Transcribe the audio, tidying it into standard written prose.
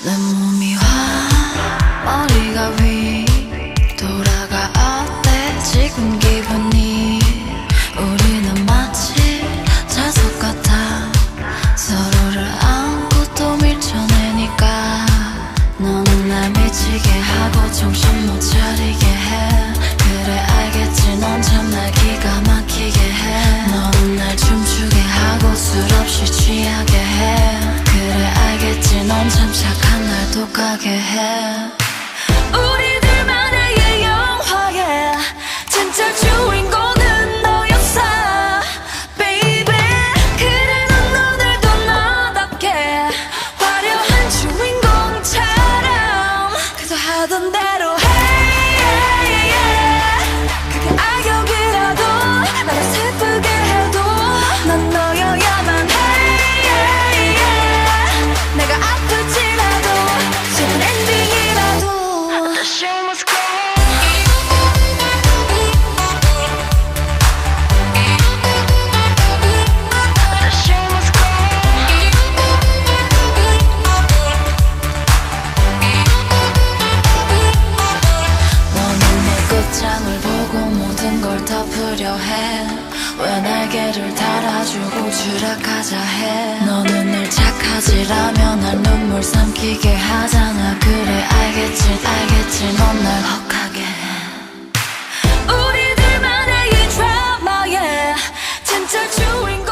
내 몸이 머리가 위 돌아가. 어때 지금 기분이? 우리는 마치 자석 같아. 서로를 안고 또 밀쳐내니까. 너는 날 미치게 하고 정신 못 차리게 해. 그래 알겠지, 넌 참 날 기가 막히게 해. 너는 날 춤추게 하고 술 없이 취하게 해. 그래 알겠지, 넌 참 착한 날 독하게 해. 우리들만의 영화에 진짜 주인공은 너였어 baby. 그래 넌 오늘도 너답게 화려한 주인공처럼 그저 하던 대로 해. 그게 악역이라도 나를 슬프게 해도 난 너여야만 해. 내가 아플지라도 슬픈 엔딩이라도 The show must go. The show must go. 너는 내 끝장을 보고 모든 걸 덮으려 해. 왜 날개를 달아주고 추락하자 해. 너는 늘 착하지라며 날 눈물 삼키게 하잖아. 그래 알겠지 알겠지, 넌 날 혹하게 해. 우리들만의 이 드라마에 진짜 주인공